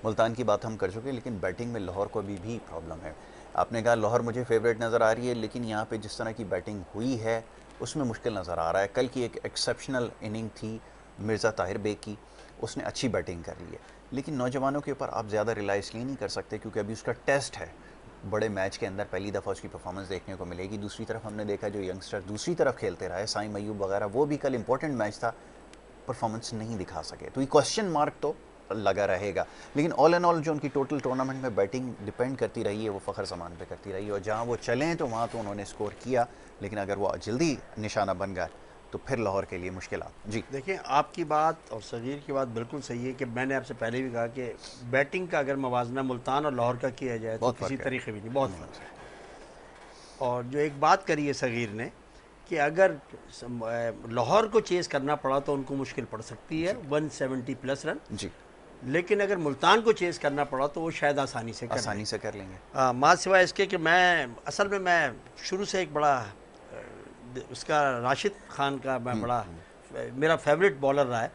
मुल्तान की बात हम कर चुके, लेकिन बैटिंग में लाहौर को अभी भी प्रॉब्लम है। आपने कहा लाहौर मुझे फेवरेट नज़र आ रही है, लेकिन यहाँ पे जिस तरह की बैटिंग हुई है उसमें मुश्किल नज़र आ रहा है। कल की एक एक्सेप्शनल इनिंग थी मिर्ज़ा ताहिर बेग की, उसने अच्छी बैटिंग कर ली है, लेकिन नौजवानों के ऊपर आप ज़्यादा रिलाई इसलिए नहीं कर सकते क्योंकि अभी उसका टेस्ट है। बड़े मैच के अंदर पहली दफ़ा उसकी परफॉर्मेंस देखने को मिलेगी। दूसरी तरफ हमने देखा जो यंगस्टर दूसरी तरफ खेलते रहे, साइम अयूब वगैरह, वो भी कल इंपॉर्टेंट मैच था, परफॉर्मेंस नहीं दिखा सके। तो ये क्वेश्चन मार्क तो लगा रहेगा। लेकिन ऑल एंड ऑल जो उनकी टोटल टूर्नामेंट में बैटिंग डिपेंड करती रही है वो फ़खर ज़मान पे करती रही है, और जहाँ वो चलें तो वहाँ तो उन्होंने स्कोर किया, लेकिन अगर वो जल्दी निशाना बन गए तो फिर लाहौर के लिए मुश्किलात। जी देखिए, आपकी बात और सगीर की बात बिल्कुल सही है कि मैंने आपसे पहले भी कहा कि बैटिंग का अगर मवाजना मुल्तान और लाहौर का किया जाए तो किसी तरीके भी नहीं, बहुत फर्क है। और जो एक बात करी है सगीर ने कि अगर लाहौर को चेज़ करना पड़ा तो उनको मुश्किल पड़ सकती है 170 प्लस रन जी, लेकिन अगर मुल्तान को चेज़ करना पड़ा तो वो शायद आसानी से कर लेंगे। हाँ, माँ सिवाय इसके कि मैं असल में मैं शुरू से एक बड़ा उसका राशिद खान का मैं बड़ा मेरा फेवरेट बॉलर रहा है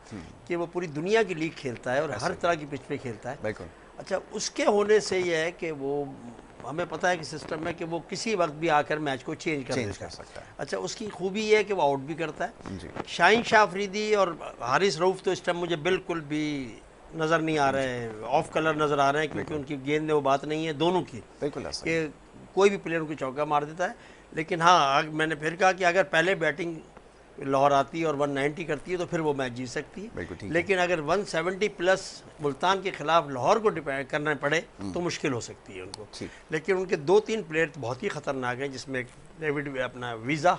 कि वो पूरी दुनिया की लीग खेलता है और हर तरह की पिच पे खेलता है। बिल्कुल। अच्छा, उसके होने से ये है कि वो हमें पता है कि सिस्टम में कि वो किसी वक्त भी आकर मैच को चेंज कर सकता है। अच्छा, उसकी खूबी ये है कि वो आउट भी करता है जी। शाहीन शाह अफरीदी और हारिस रऊफ तो इस टाइम मुझे बिल्कुल भी नज़र नहीं आ रहे हैं, ऑफ कलर नज़र आ रहे हैं, क्योंकि उनकी गेंद में वो बात नहीं है दोनों की बिल्कुल कि कोई भी प्लेयर उनको चौका मार देता है। लेकिन हाँ, मैंने फिर कहा कि अगर पहले बैटिंग लाहौर आती है और 190 करती है तो फिर वो मैच जीत सकती है, लेकिन अगर 170 प्लस मुल्तान के खिलाफ लाहौर को डिपेंड करना पड़े तो मुश्किल हो सकती है उनको। लेकिन उनके 2-3 प्लेयर बहुत ही खतरनाक हैं, जिसमें डेविड अपना वीज़ा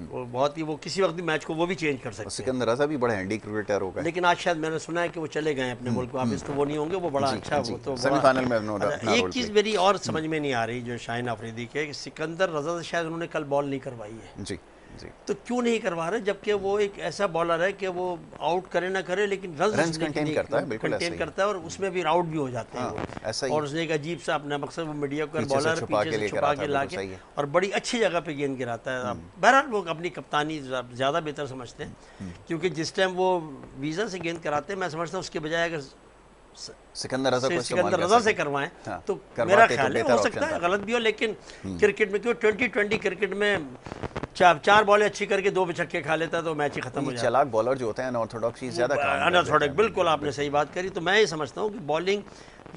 वो बहुत ही वो किसी वक्त भी मैच को वो भी चेंज कर सकते हैं। सिकंदर रजा भी बड़ा हैंडी क्रिकेटर होगा, लेकिन आज शायद मैंने सुना है कि वो चले गए अपने मुल्क वापस, तो वो नहीं होंगे, वो बड़ा अच्छा वो तो सेमीफाइनल में अच्छा, एक चीज़ मेरी और समझ में नहीं आ रही जो शाहीन अफरीदी के, सिकंदर रजा से शायद उन्होंने कल बॉल नहीं करवाई है। जी जी, तो क्यों नहीं करवा रहे, जबकि वो एक ऐसा बॉलर है कि वो आउट करे ना करे लेकिन रन कंटेन करता है, बिल्कुल कंटेन करता है और उसमें भी आउट भी हो जाते हैं ऐसा ही। और उसने एक अजीब सा अपना मकसद वो मीडिया का बॉलर पीछे से छुपा के लाके और बड़ी अच्छी जगह पे गेंद गिराता है। बहरहाल वो अपनी कप्तानी ज़्यादा बेहतर समझते हैं, क्योंकि जिस टाइम वो वीज़ा से गेंद कराते हैं मैं समझता हूँ उसके बजाय अगर सिकंदर रजा से करवाएं तो मेरा ख्याल है हो सकता है गलत भी हो, लेकिन क्रिकेट में क्यों 2020 क्रिकेट में चार बॉलें अच्छी करके 2 छक्के खा लेता है तो मैच ही खत्म हो जाता है। चालाक बॉलर जो होते हैं अनऑर्थोडॉक्स ज्यादा अनऑर्थोडॉक्स, बिल्कुल आपने सही बात करी। तो मैं ये समझता हूँ कि बॉलिंग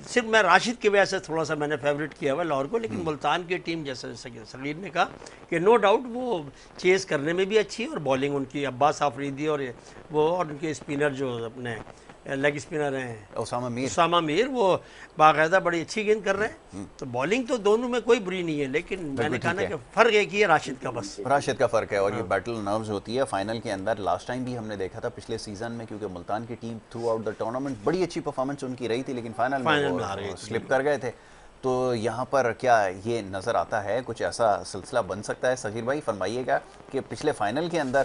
सिर्फ मैं राशिद की वजह से थोड़ा सा मैंने फेवरेट किया हुआ लाहौर को, लेकिन मुल्तान की टीम जैसे सलीम ने कहा कि नो डाउट वो चेज़ करने में भी अच्छी है और बॉलिंग उनकी अब्बास आफरीदी और वो और उनके स्पिनर जो अपने लेग स्पिनर हैं उसामा मीर वो बाकायदा बड़ी अच्छी गेंद कर रहे हैं। तो बॉलिंग तो दोनों में कोई बुरी नहीं है, लेकिन मैंने कहा ना कि फ़र्क एक ही है राशिद का, बस राशिद का फ़र्क है। और ये बैटल नर्व्स होती है फाइनल के अंदर। लास्ट टाइम भी हमने देखा था पिछले सीजन में, क्योंकि मुल्तान की team through out the tournament बड़ी अच्छी परफॉर्मेंस उनकी रही थी, लेकिन फाइनल में स्लिप कर गए थे। तो यहाँ पर क्या ये नज़र आता है कुछ ऐसा सिलसिला बन सकता है? सगीर भाई फरमाइएगा कि पिछले फाइनल के अंदर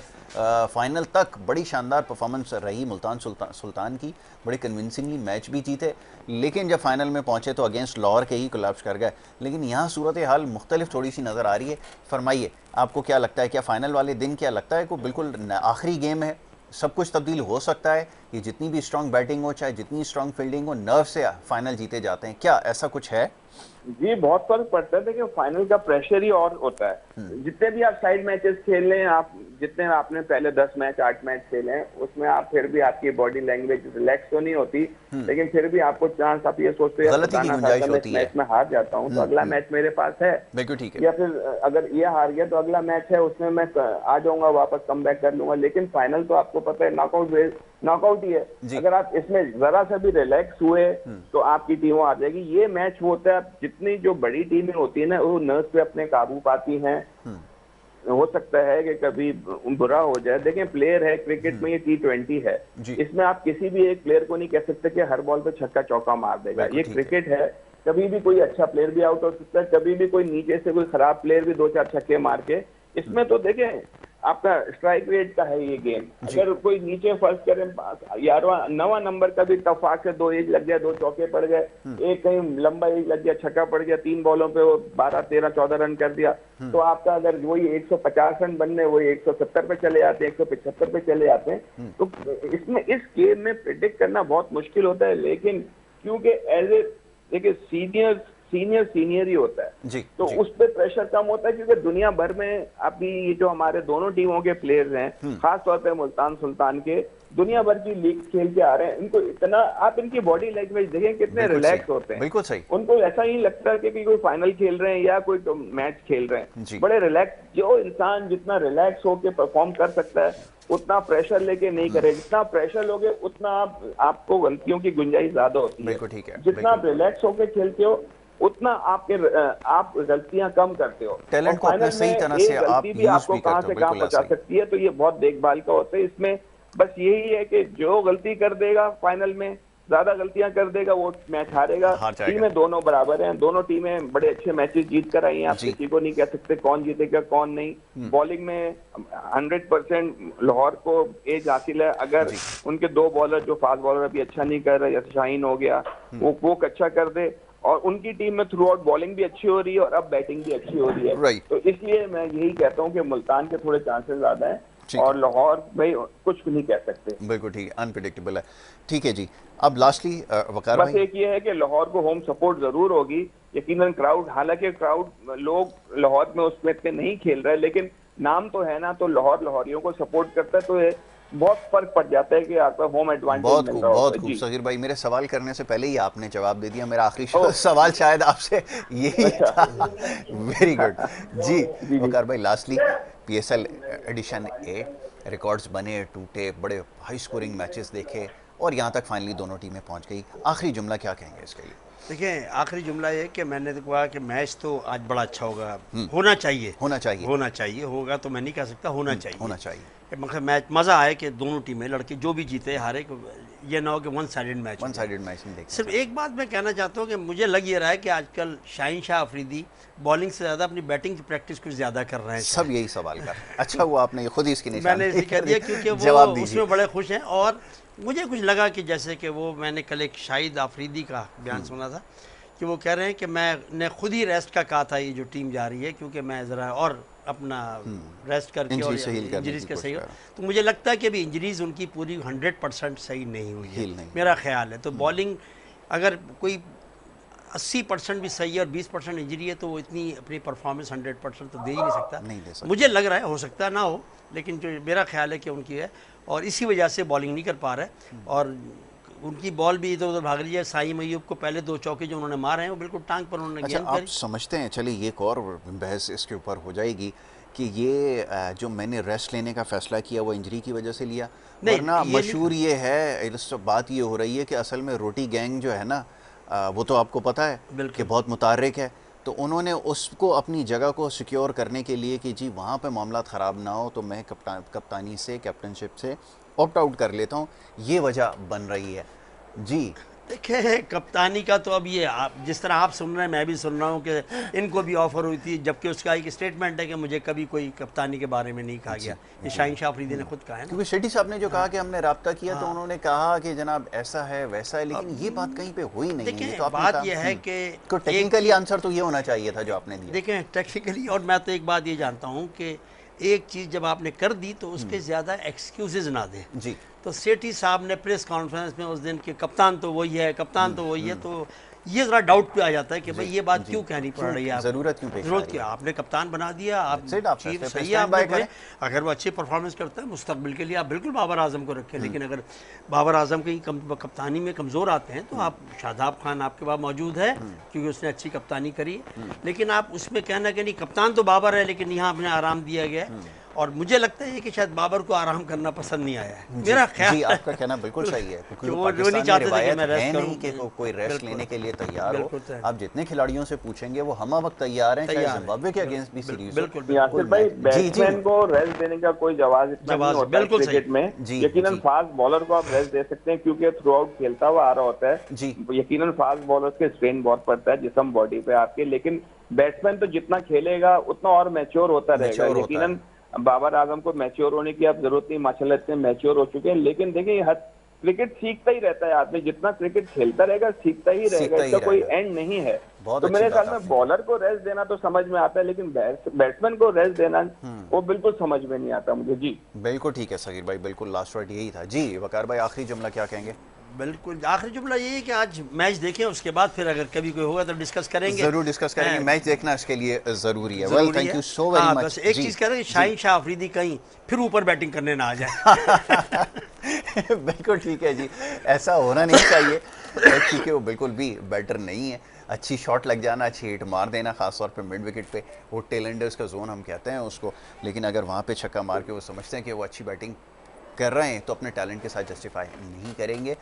फाइनल तक बड़ी शानदार परफॉर्मेंस रही मुल्तान सुल्तान की, बड़े कन्विंसिंगली मैच भी जीते, लेकिन जब फाइनल में पहुँचे तो अगेंस्ट लाहौर के ही कोलैप्स कर गए। लेकिन यहाँ सूरत हाल मुख्तलिफ थोड़ी सी नज़र आ रही है। फरमाइए, आपको क्या लगता है, क्या फ़ाइनल वाले दिन क्या लगता है को बिल्कुल आखिरी गेम है, सब कुछ तब्दील हो सकता है? ये जितनी भी स्ट्रॉन्ग बैटिंग हो, चाहे जितनी स्ट्रॉन्ग फील्डिंग हो, नर्व से फाइनल जीते जाते हैं, क्या ऐसा कुछ है? जी, बहुत फर्क पड़ता है। देखिए, फाइनल का प्रेशर ही और होता है। जितने भी आप साइड मैचेस खेल लें, आप जितने आपने पहले 10 मैच 8 मैच खेले हैं, उसमें आप फिर भी आपकी बॉडी लैंग्वेज रिलैक्स तो नहीं होती, लेकिन फिर भी आपको चांस, आप ये सोचते हैं मैच में हार जाता हूँ तो अगला मैच मेरे पास है, बिल्कुल ठीक है, या फिर अगर ये हार गया तो अगला मैच है उसमें मैं आ जाऊंगा, वापस कम बैक कर लूंगा। लेकिन फाइनल तो आपको पता है नॉकआउट ही है। अगर आप इसमें जरा सा भी रिलैक्स हुए तो आपकी टीम आ जाएगी। ये मैच वो होता है, जितनी जो बड़ी टीमें होती है ना, वो नर्व पे अपने काबू पाती हैं। हो सकता है कि कभी बुरा हो जाए। देखें, प्लेयर है क्रिकेट में, ये T20 है, इसमें आप किसी भी एक प्लेयर को नहीं कह सकते कि हर बॉल पे छक्का चौका मार देगा। ये क्रिकेट है, कभी भी कोई अच्छा प्लेयर भी आउट हो सकता है, कभी भी कोई नीचे से कोई खराब प्लेयर भी 2-4 छक्के मार के। इसमें तो देखें आपका स्ट्राइक रेट का है ये गेम। अगर कोई नीचे फर्स्ट करे 9वां नंबर का भी तफाक से 2 एज लग गया, 2 चौके पड़ गए, एक कहीं लंबा एज लग गया, छक्का पड़ गया, 3 बॉलों पे वो 12, 13, 14 रन कर दिया, तो आपका अगर वही 150 रन बनने वही 170 पे चले जाते हैं, 175 पे चले जाते हैं। तो इसमें इस गेम में प्रिडिक्ट करना बहुत मुश्किल होता है। लेकिन क्योंकि एज ए देखिए सीनियर सीनियर ही होता है। जी, तो जी। उस पे प्रेशर कम होता है, क्योंकि दुनिया भर में अभी ये जो हमारे दोनों टीमों के प्लेयर्स हैं, खास तौर पे मुल्तान सुल्तान के, दुनिया भर की लीग खेल के आ रहे हैं, इनको इतना, आप इनकी बॉडी लैंग्वेज देखें कितने बिल्कुल रिलैक्स सही, होते हैं। बिल्कुल सही। उनको ऐसा ही लगता है कि कोई फाइनल खेल रहे हैं या कोई मैच खेल रहे जी। हैं। बड़े रिलैक्स, जो इंसान जितना रिलैक्स होके परफॉर्म कर सकता है उतना प्रेशर लेके नहीं करे। जितना प्रेशर लोगे उतना आपको गलतियों की गुंजाइश ज्यादा होती है। बिल्कुल ठीक है, जितना आप बिल्कुल। रिलैक्स होके खेलते हो उतना आप गलतियां कम करते हो। टैलेंट और को अपने फाइनल सही में तरह एक से आप गलती भी यूज आपको भी कहां करते से हो, कहां बिल्कुल पहुंचा ऐसा ही। सकती है, तो ये बहुत देखभाल का होता है। इसमें बस यही है कि जो गलती कर देगा फाइनल में, ज्यादा गलतियां कर देगा, वो मैच हारेगा। हार जाएगा। टीमें दोनों बराबर हैं, दोनों टीमें बड़े अच्छे मैचेस जीत कर आई हैं। आप जी। किसी को नहीं कह सकते कौन जीतेगा कौन नहीं। बॉलिंग में 100% लाहौर को एज हासिल है। अगर जी। उनके दो बॉलर जो फास्ट बॉलर अभी अच्छा नहीं कर रहे, जैसे शाहीन हो गया, वो अच्छा कर दे, और उनकी टीम में थ्रू आउट बॉलिंग भी अच्छी हो रही है और अब बैटिंग भी अच्छी हो रही है। Right. तो इसलिए मैं यही कहता हूं कि मुल्तान के थोड़े चांसेस ज्यादा हैं, ठीक और लाहौर भाई कुछ नहीं कह सकते। बिल्कुल ठीक है, अनप्रिडिक्टेबल है। ठीक है जी, अब लास्टली वकार बस भाई। एक ये है कि लाहौर को होम सपोर्ट जरूर होगी। यकीनन क्राउड, हालांकि क्राउड लोग लाहौर में उसमें इतने नहीं खेल रहे, लेकिन नाम तो है ना, तो लाहौर लाहौरियों को सपोर्ट करता है, तो ये बहुत फर्क पड़ जाता है कि आपका होम एडवांटेज बहुत मिल खूब, रहा बहुत होता है। खूब जी, सगीर भाई, मेरे सवाल करने से पहले ही आपने जवाब दे दिया। मेरा आखिरी ओह। सवाल शायद आपसे यही अच्छा। था। वेरी गुड जी। जी। वकार भाई, लास्टली पीएसएल एडिशन 8, रिकॉर्ड्स बने टूटे, बड़े हाई स्कोरिंग मैचेस देखे, और यहाँ तक फाइनली दोनों टीमें पहुँच गई। आखिरी जुमला क्या कहेंगे इसके लिए? देखिए, आखिरी जुमला ये कि मैंने तो कहा कि मैच तो आज बड़ा अच्छा होगा, होना चाहिए, होना चाहिए। होना चाहिए, होगा तो मैं नहीं कह सकता, होना चाहिए, होना चाहिए। कि मतलब मैच मज़ा आए, कि दोनों टीमें लड़के जो भी जीते हारे, ये ना हो कि one sided match. One sided match नहीं देखना सिर्फ एक बात मैं कहना चाहता हूँ कि मुझे लग ये रहा है कि आजकल शाहीन शाह अफरीदी बॉलिंग से ज़्यादा अपनी बैटिंग की प्रैक्टिस कुछ ज़्यादा कर रहे हैं। सब यही सवाल कर रहे हैं। अच्छा हुआ आपने खुद ही इसकी निशानी मैंने इसे कह दिया क्योंकि जवाब वो दीजिए। उसमें बड़े खुश हैं, और मुझे कुछ लगा कि जैसे कि वो, मैंने कल एक शाहिद आफरीदी का बयान सुना था कि वो कह रहे हैं कि मैंने खुद ही रेस्ट का कहा था ये जो टीम जा रही है, क्योंकि मैं ज़रा और अपना रेस्ट करके और इंजरी से heal करने इंजरीज की के कोशिश सही हो। कर रहा हूं। तो मुझे लगता है कि अभी इंजरीज उनकी पूरी 100% सही नहीं हुई है, Heal नहीं। मेरा ख्याल है। तो बॉलिंग अगर कोई 80% भी सही है और 20% इंजरी है, तो वो इतनी अपनी परफॉर्मेंस 100% तो दे ही नहीं सकता। नहीं दे सकता। मुझे लग रहा है, हो सकता है ना हो, लेकिन जो मेरा ख्याल है कि उनकी है, और इसी वजह से बॉलिंग नहीं कर पा रहे, और उनकी बॉल भी इधर उधर भाग रही है। साई मयूब को पहले 2 चौके जो उन्होंने मारे हैं वो बिल्कुल टांग पर उन्होंने अच्छा, गेंद आप करी। समझते हैं, चलिए एक और बहस इसके ऊपर हो जाएगी कि ये जो मैंने रेस्ट लेने का फैसला किया वो इंजरी की वजह से लिया, नहीं, वरना ये मशहूर ये है, इस बात ये हो रही है कि असल में रोटी गैंग जो है ना, वो तो आपको पता है बिल्कुल। कि बहुत मुतार्रिक है, तो उन्होंने उसको अपनी जगह को सिक्योर करने के लिए कि जी वहाँ पे मामला ख़राब ना हो, तो मैं कप्तानी से, कैप्टनशिप से ऑप्ट आउट कर लेता हूँ, ये वजह बन रही है जी। देखिए, कप्तानी का तो अब ये, आप जिस तरह आप सुन रहे हैं मैं भी सुन रहा हूँ कि इनको भी ऑफर हुई थी, जबकि उसका एक स्टेटमेंट है कि मुझे कभी कोई कप्तानी के बारे में नहीं कहा गया। ये शाहीन शाह अफरीदी ने खुद कहा है ना। क्योंकि शेट्टी साहब ने जो कहा कि हमने राब्ता किया, तो उन्होंने कहा कि जनाब ऐसा है वैसा है, लेकिन ये बात कहीं पे हुई नहीं है। देखिए, तो आपने बात कहा, यह है कि तो टेक्निकली आंसर तो ये होना चाहिए था जो आपने दिया। देखें टेक्निकली, और मैं तो एक बात ये जानता हूँ कि एक चीज़ जब आपने कर दी तो उस पर ज़्यादा एक्सक्यूजेज ना दें जी। तो सेठी साहब ने प्रेस कॉन्फ्रेंस में उस दिन के कप्तान तो वही है, कप्तान तो वही है, तो ये ज़रा डाउट पे आ जाता है कि भाई ये बात क्यों कहनी पड़ रही है, आप ज़रूरत क्यों पेश आ ज़रूरत रही क्या, आपने कप्तान बना दिया, आप That's it, आप चीफ फैसले पे सही है, stand by आपने करें। अगर वो अच्छी परफॉर्मेंस करता है मुस्तकबिल के लिए, आप बिल्कुल बाबर आजम को रखें, लेकिन अगर बाबर आजम की कप्तानी में कमज़ोर आते हैं तो आप, शादाब खान आपके पास मौजूद है क्योंकि उसने अच्छी कप्तानी करी, लेकिन आप उसमें कहना कि नहीं कप्तान तो बाबर है, लेकिन यहाँ आपने आराम दिया गया है, और मुझे लगता है कि शायद बाबर को आराम करना पसंद नहीं आया है, मेरा ख्याल जी, है। आपका कहना बिल्कुल सही है, क्योंकि कि वो पाकिस्तान नहीं में चाहते थे कि रिवायत मैं रेस्ट है करूं। नहीं कि कोई रेस्ट बिल्कुल। लेने के लिए तैयार हो। बिल्कुल तैयार। आप जितने खिलाड़ियों से पूछेंगे वो हम वक्त तैयार हैं, चाहे तैयार हैं। जिम्बाब्वे के अगेंस्ट भी सीरीज हो। बिल्कुल यासिर भाई, बैट्समैन को रेस्ट देने का कोई जवाब इतना नहीं होता है बिल्कुल सही। क्रिकेट में। जी, यकीनन जी। फास्ट बॉलर को आप रेस्ट दे सकते हैं क्योंकि थ्रू आउट खेलता हुआ आ रहा होता है। जी। यकीनन फास्ट बॉलर के स्ट्रेन बहुत पड़ता है जिस्म बॉडी पे आपके, लेकिन बैट्समैन तो जितना खेलेगा उतना और मैच्योर होता रहेगा। मैच्योर होता यकीनन बाबर आजम को मैच्योर होने की अब जरूरत नहीं, माशाल्लाह इतने मैच्योर हो चुके हैं, लेकिन देखिए हर क्रिकेट सीखता ही रहता है आदमी, जितना क्रिकेट खेलता रहेगा सीखता ही रहेगा, इसका कोई एंड नहीं है। बहुत तो अच्छी मेरे बात ख्याल में आपने बॉलर को रेस्ट देना तो समझ में आता है, लेकिन बैट्समैन को रेस्ट देना वो बिल्कुल समझ में नहीं आता मुझे। जी बिल्कुल ठीक है सगीर भाई, बिल्कुल लास्ट वर्ड यही था जी। वकार भाई, आखिरी जुमला क्या कहेंगे? बिल्कुल, आखिरी जुमला यही है कि आज मैच देखें, उसके बाद फिर अगर कभी कोई होगा तो डिस्कस करेंगे, जरूर डिस्कस करेंगे। मैच देखना इसके लिए जरूरी है। वेल, जरूरी थैंक है। यू सो वेरी हाँ, मच। बस एक चीज़ कह रहे हैं, शाहीन शाह अफरीदी कहीं फिर ऊपर बैटिंग करने ना आ जाए। बिल्कुल ठीक है जी, ऐसा होना नहीं चाहिए क्योंकि वो बिल्कुल भी बैटर नहीं है। अच्छी शॉट लग जाना, अच्छी हिट मार देना, खासतौर पे मिड विकेट पे, वो टेल का जोन हम कहते हैं उसको, लेकिन अगर वहाँ पे छक्का मार के वो समझते हैं कि वो अच्छी बैटिंग कर रहे हैं तो अपने टैलेंट के साथ जस्टिफाई नहीं करेंगे।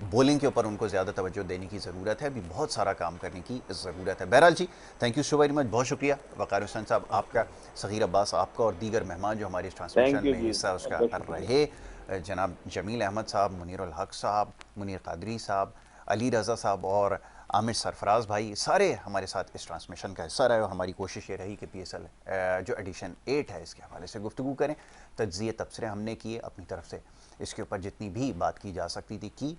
बॉलिंग के ऊपर उनको ज़्यादा तवज्जो देने की ज़रूरत है, अभी बहुत सारा काम करने की ज़रूरत है। बहरहाल जी, thank you so very much, बहुत शुक्रिया वक़ार हुसैन साहब आपका, सग़ीर अब्बास आपका, और दीगर मेहमान जो हमारी इस ट्रांसमिशन में हिस्सा उसका रहे, जनाब जमील अहमद साहब, मुनीरुल हक साहब, मुनीर कादरी साहब, अली रज़ा साहब और आमिर सरफराज भाई, सारे हमारे साथ इस ट्रांसमिशन का हिस्सा रहे। और हमारी कोशिश ये रही कि PSL जो एडिशन 8 है इसके हवाले से गुफ्तगू करें, तज्ज़िये तबसरे हमने किए अपनी तरफ से, इसके ऊपर जितनी भी बात की जा सकती थी की,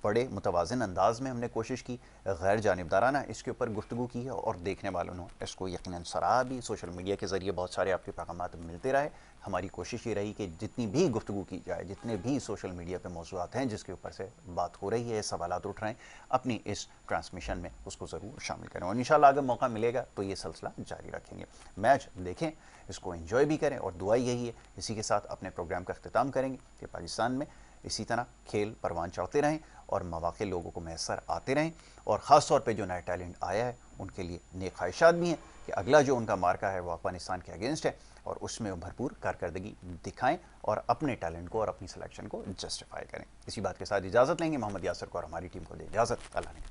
बड़े मुतवाज़िन अंदाज में हमने कोशिश की, गैर जानिबदाराना इसके ऊपर गुफ्तगू की है, और देखने वालों ने इसको यकीनन सराहा भी। सोशल मीडिया के ज़रिए बहुत सारे आपके पैगामात मिलते रहे। हमारी कोशिश ये रही कि जितनी भी गुफ्तगू की जाए, जितने भी सोशल मीडिया पे मौज़ूआत हैं जिसके ऊपर से बात हो रही है, सवालात उठ रहे हैं, अपनी इस ट्रांसमिशन में उसको ज़रूर शामिल करें, और इंशाल्लाह अगर मौका मिलेगा तो ये सिलसिला जारी रखेंगे। मैच देखें, इसको एंजॉय भी करें, और दुआ यही है। इसी के साथ अपने प्रोग्राम का अख्तिताम करेंगे कि पाकिस्तान में इसी तरह खेल परवान चढ़ते रहें और मौके लोगों को मैसर आते रहें, और ख़ास तौर पे जो नया टैलेंट आया है उनके लिए नेक ख्वाहिशात भी हैं कि अगला जो उनका मार्का है वो अफगानिस्तान के अगेंस्ट है, और उसमें वो भरपूर कारकर्दगी दिखाएं और अपने टैलेंट को और अपनी सिलेक्शन को जस्टिफाई करें। इसी बात के साथ इजाज़त लेंगे, मोहम्मद यासर को और हमारी टीम को दे इजाज़त। अल्लाह ने